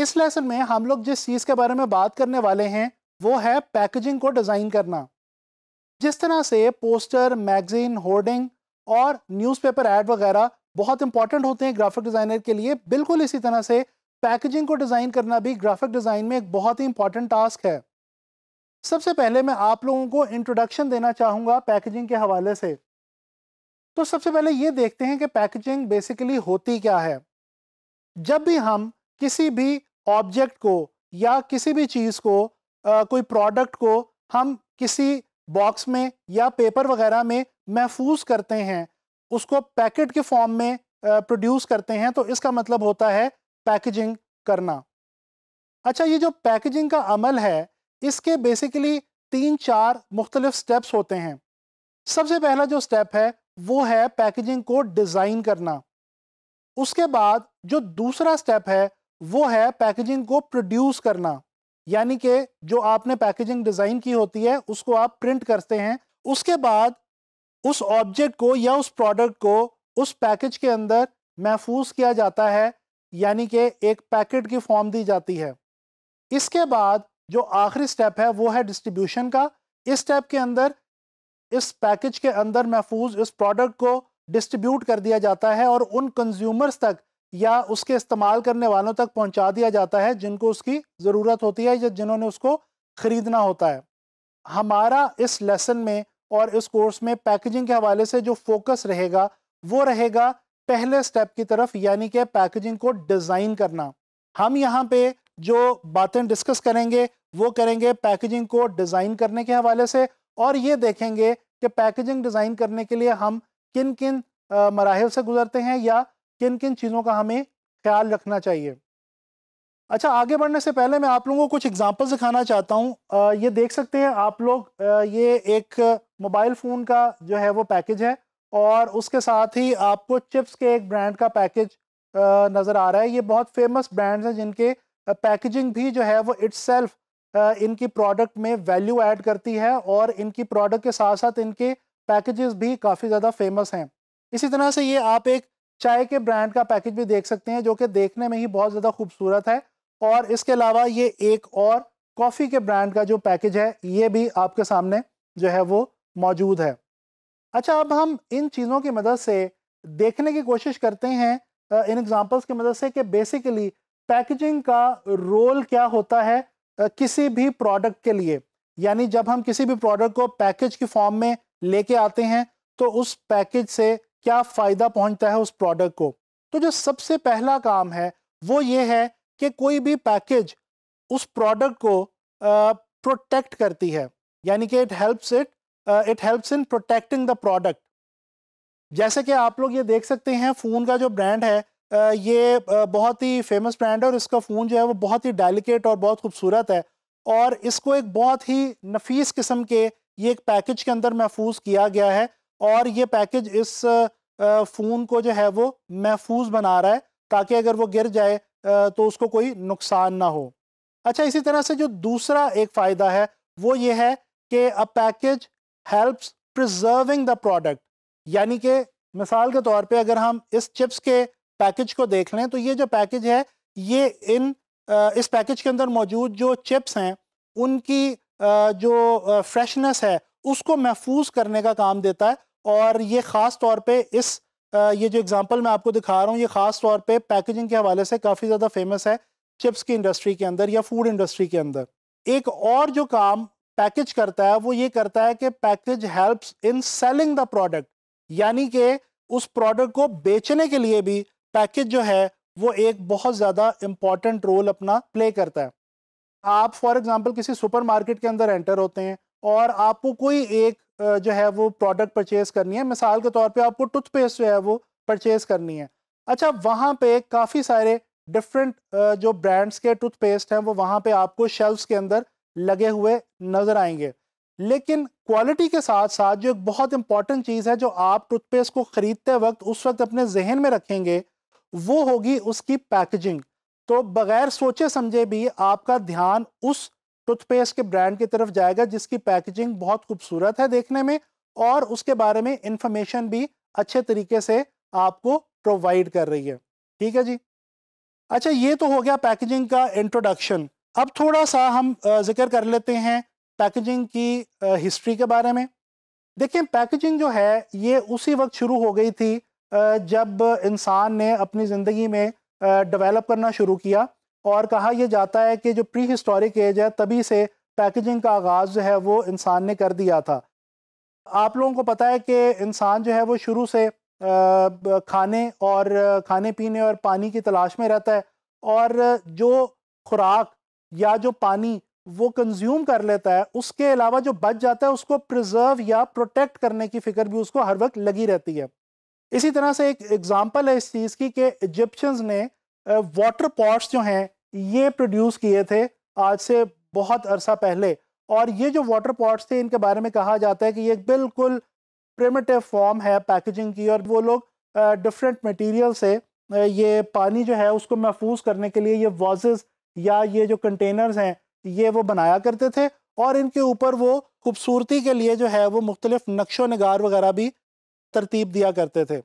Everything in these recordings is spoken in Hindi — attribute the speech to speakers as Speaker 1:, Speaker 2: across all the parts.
Speaker 1: इस लेसन में हम लोग जिस चीज़ के बारे में बात करने वाले हैं वो है पैकेजिंग को डिज़ाइन करना। जिस तरह से पोस्टर, मैगजीन, होर्डिंग और न्यूज़पेपर ऐड वगैरह बहुत इंपॉर्टेंट होते हैं ग्राफिक डिज़ाइनर के लिए, बिल्कुल इसी तरह से पैकेजिंग को डिज़ाइन करना भी ग्राफिक डिज़ाइन में एक बहुत ही इंपॉर्टेंट टास्क है। सबसे पहले मैं आप लोगों को इंट्रोडक्शन देना चाहूँगा पैकेजिंग के हवाले से। तो सबसे पहले ये देखते हैं कि पैकेजिंग बेसिकली होती क्या है। जब भी हम किसी भी ऑब्जेक्ट को या किसी भी चीज़ को, कोई प्रोडक्ट को हम किसी बॉक्स में या पेपर वगैरह में महफूज करते हैं, उसको पैकेट के फॉर्म में प्रोड्यूस करते हैं, तो इसका मतलब होता है पैकेजिंग करना। अच्छा, ये जो पैकेजिंग का अमल है इसके बेसिकली 3-4 मुख्तलिफ स्टेप्स होते हैं। सबसे पहला जो स्टेप है वो है पैकेजिंग को डिज़ाइन करना। उसके बाद जो दूसरा स्टेप है वो है पैकेजिंग को प्रोड्यूस करना, यानी कि जो आपने पैकेजिंग डिज़ाइन की होती है उसको आप प्रिंट करते हैं। उसके बाद उस ऑब्जेक्ट को या उस प्रोडक्ट को उस पैकेज के अंदर महफूज किया जाता है, यानी कि एक पैकेट की फॉर्म दी जाती है। इसके बाद जो आखिरी स्टेप है वो है डिस्ट्रीब्यूशन का। इस स्टेप के अंदर इस पैकेज के अंदर महफूज इस प्रोडक्ट को डिस्ट्रीब्यूट कर दिया जाता है और उन कंज्यूमर्स तक या उसके इस्तेमाल करने वालों तक पहुंचा दिया जाता है जिनको उसकी ज़रूरत होती है या जिन्होंने उसको ख़रीदना होता है। हमारा इस लेसन में और इस कोर्स में पैकेजिंग के हवाले से जो फोकस रहेगा वो रहेगा पहले स्टेप की तरफ, यानी कि पैकेजिंग को डिज़ाइन करना। हम यहाँ पे जो बातें डिस्कस करेंगे वो करेंगे पैकेजिंग को डिज़ाइन करने के हवाले से, और ये देखेंगे कि पैकेजिंग डिज़ाइन करने के लिए हम किन किन मराहिल से गुजरते हैं या किन किन चीज़ों का हमें ख्याल रखना चाहिए। अच्छा, आगे बढ़ने से पहले मैं आप लोगों को कुछ एग्जांपल्स दिखाना चाहता हूँ। ये देख सकते हैं आप लोग, ये एक मोबाइल फ़ोन का जो है वो पैकेज है और उसके साथ ही आपको चिप्स के एक ब्रांड का पैकेज नज़र आ रहा है। ये बहुत फेमस ब्रांड्स हैं जिनके पैकेजिंग भी जो है वो इट्सेल्फ इनकी प्रोडक्ट में वैल्यू ऐड करती है और इनकी प्रोडक्ट के साथ साथ इनके पैकेजेस भी काफ़ी ज़्यादा फेमस हैं। इसी तरह से ये आप एक चाय के ब्रांड का पैकेज भी देख सकते हैं जो कि देखने में ही बहुत ज़्यादा खूबसूरत है, और इसके अलावा ये एक और कॉफ़ी के ब्रांड का जो पैकेज है ये भी आपके सामने जो है वो मौजूद है। अच्छा, अब हम इन चीज़ों की मदद से देखने की कोशिश करते हैं, इन एग्जांपल्स की मदद से, कि बेसिकली पैकेजिंग का रोल क्या होता है किसी भी प्रोडक्ट के लिए। यानी जब हम किसी भी प्रोडक्ट को पैकेज की फॉर्म में लेके आते हैं तो उस पैकेज से क्या फ़ायदा पहुंचता है उस प्रोडक्ट को। तो जो सबसे पहला काम है वो ये है कि कोई भी पैकेज उस प्रोडक्ट को प्रोटेक्ट करती है, यानी कि it helps in protecting the product. जैसे कि आप लोग ये देख सकते हैं, फ़ोन का जो ब्रांड है ये बहुत ही फेमस ब्रांड है और इसका फ़ोन जो है वो बहुत ही डेलिकेट और बहुत खूबसूरत है, और इसको एक बहुत ही नफीस किस्म के ये एक पैकेज के अंदर महफूज किया गया है, और ये पैकेज इस फ़ोन को जो है वो महफूज बना रहा है ताकि अगर वो गिर जाए तो उसको कोई नुकसान ना हो। अच्छा, इसी तरह से जो दूसरा एक फ़ायदा है वो ये है कि a package helps preserving the product. यानी कि मिसाल के तौर पे अगर हम इस चिप्स के पैकेज को देख लें तो ये जो पैकेज है ये इस पैकेज के अंदर मौजूद जो चिप्स हैं उनकी जो फ्रेशनेस है उसको महफूज करने का काम देता है, और ये ख़ास तौर पे ये जो एग्जांपल मैं आपको दिखा रहा हूँ ये ख़ास तौर पे पैकेजिंग के हवाले से काफ़ी ज़्यादा फेमस है चिप्स की इंडस्ट्री के अंदर या फूड इंडस्ट्री के अंदर। एक और जो काम पैकेज करता है वो ये करता है कि package helps in selling the product, यानी कि उस प्रोडक्ट को बेचने के लिए भी पैकेज जो है वो एक बहुत ज़्यादा इम्पॉर्टेंट रोल अपना प्ले करता है। आप फॉर एग्जांपल किसी सुपरमार्केट के अंदर एंटर होते हैं और आपको कोई एक जो है वो प्रोडक्ट परचेज करनी है। मिसाल के तौर पे आपको टूथपेस्ट जो है वो परचेज करनी है। अच्छा, वहाँ पे काफ़ी सारे डिफरेंट जो ब्रांड्स के टूथपेस्ट हैं वो वहाँ पे आपको शेल्फ्स के अंदर लगे हुए नज़र आएंगे, लेकिन क्वालिटी के साथ साथ जो एक बहुत इंपॉर्टेंट चीज़ है जो आप टूथपेस्ट को ख़रीदते वक्त उस वक्त अपने जहन में रखेंगे वो होगी उसकी पैकेजिंग। तो बगैर सोचे समझे भी आपका ध्यान उस टूथपेस्ट के ब्रांड की तरफ जाएगा जिसकी पैकेजिंग बहुत खूबसूरत है देखने में, और उसके बारे में इंफॉर्मेशन भी अच्छे तरीके से आपको प्रोवाइड कर रही है। ठीक है जी। अच्छा, ये तो हो गया पैकेजिंग का इंट्रोडक्शन। अब थोड़ा सा हम जिक्र कर लेते हैं पैकेजिंग की हिस्ट्री के बारे में। देखिए, पैकेजिंग जो है ये उसी वक्त शुरू हो गई थी जब इंसान ने अपनी ज़िंदगी में डेवलप करना शुरू किया। और कहा यह जाता है कि जो प्री हिस्टोरिक एज है तभी से पैकेजिंग का आगाज़ जो है वो इंसान ने कर दिया था। आप लोगों को पता है कि इंसान जो है वो शुरू से खाने और खाने पीने और पानी की तलाश में रहता है। और जो खुराक या जो पानी वो कंज्यूम कर लेता है, उसके अलावा जो बच जाता है उसको प्रिजर्व या प्रोटेक्ट करने की फिक्र भी उसको हर वक्त लगी रहती है। इसी तरह से एक एग्जांपल है इस चीज़ की कि इजिप्शियंस ने वाटर पॉट्स जो हैं ये प्रोड्यूस किए थे आज से बहुत अरसा पहले। और ये जो वाटर पॉट्स थे इनके बारे में कहा जाता है कि ये बिल्कुल प्रिमिटिव फॉर्म है पैकेजिंग की। और वो लोग डिफरेंट मटेरियल से ये पानी जो है उसको महफूज करने के लिए ये वाजेस या ये जो कंटेनर्स हैं ये वो बनाया करते थे। और इनके ऊपर वो खूबसूरती के लिए जो है वो मुख्तलिफ नक्शो नगार वगैरह भी तरतीब दिया करते थे।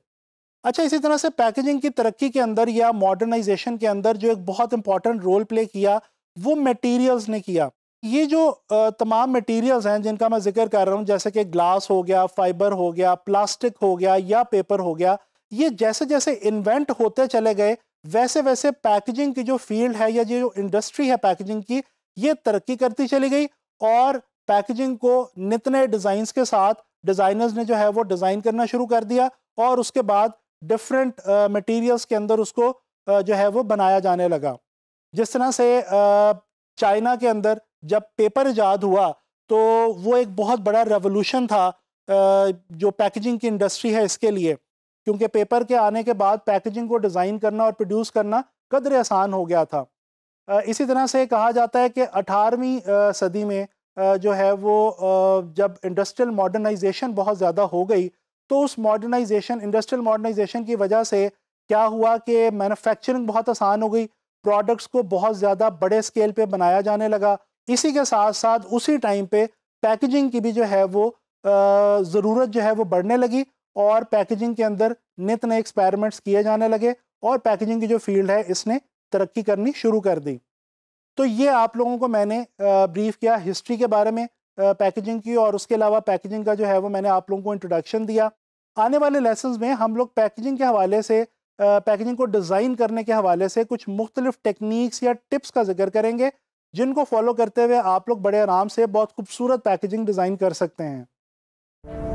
Speaker 1: अच्छा, इसी तरह से पैकेजिंग की तरक्की के अंदर या मॉडर्नाइजेशन के अंदर जो एक बहुत इंपॉर्टेंट रोल प्ले किया वो मटेरियल्स ने किया। ये जो तमाम मटेरियल्स हैं जिनका मैं जिक्र कर रहा हूँ, जैसे कि ग्लास हो गया, फाइबर हो गया, प्लास्टिक हो गया या पेपर हो गया, ये जैसे जैसे इन्वेंट होते चले गए वैसे वैसे पैकेजिंग की जो फील्ड है या जो इंडस्ट्री है पैकेजिंग की, ये तरक्की करती चली गई। और पैकेजिंग को नित नए डिज़ाइंस के साथ डिज़ाइनर्स ने जो है वो डिज़ाइन करना शुरू कर दिया। और उसके बाद डिफरेंट मटेरियल्स के अंदर उसको जो है वो बनाया जाने लगा। जिस तरह से चाइना के अंदर जब पेपर इजाद हुआ तो वो एक बहुत बड़ा रेवोल्यूशन था जो पैकेजिंग की इंडस्ट्री है इसके लिए। क्योंकि पेपर के आने के बाद पैकेजिंग को डिज़ाइन करना और प्रोड्यूस करना कदर आसान हो गया था। इसी तरह से कहा जाता है कि 18वीं सदी में जो है वो जब इंडस्ट्रियल मॉडर्नाइजेशन बहुत ज़्यादा हो गई तो उस इंडस्ट्रियल मॉडर्नाइजेशन की वजह से क्या हुआ कि मैन्युफैक्चरिंग बहुत आसान हो गई, प्रोडक्ट्स को बहुत ज़्यादा बड़े स्केल पे बनाया जाने लगा। इसी के साथ साथ उसी टाइम पे पैकेजिंग की भी जो है वो ज़रूरत जो है वो बढ़ने लगी और पैकेजिंग के अंदर नित नए एक्सपेरिमेंट्स किए जाने लगे और पैकेजिंग की जो फील्ड है इसने तरक्की करनी शुरू कर दी। तो ये आप लोगों को मैंने ब्रीफ किया हिस्ट्री के बारे में पैकेजिंग की, और उसके अलावा पैकेजिंग का जो है वो मैंने आप लोगों को इंट्रोडक्शन दिया। आने वाले लेसन्स में हम लोग पैकेजिंग के हवाले से पैकेजिंग को डिज़ाइन करने के हवाले से कुछ मुख्तलिफ टेक्निक्स या टिप्स का जिक्र करेंगे जिनको फॉलो करते हुए आप लोग बड़े आराम से बहुत खूबसूरत पैकेजिंग डिज़ाइन कर सकते हैं।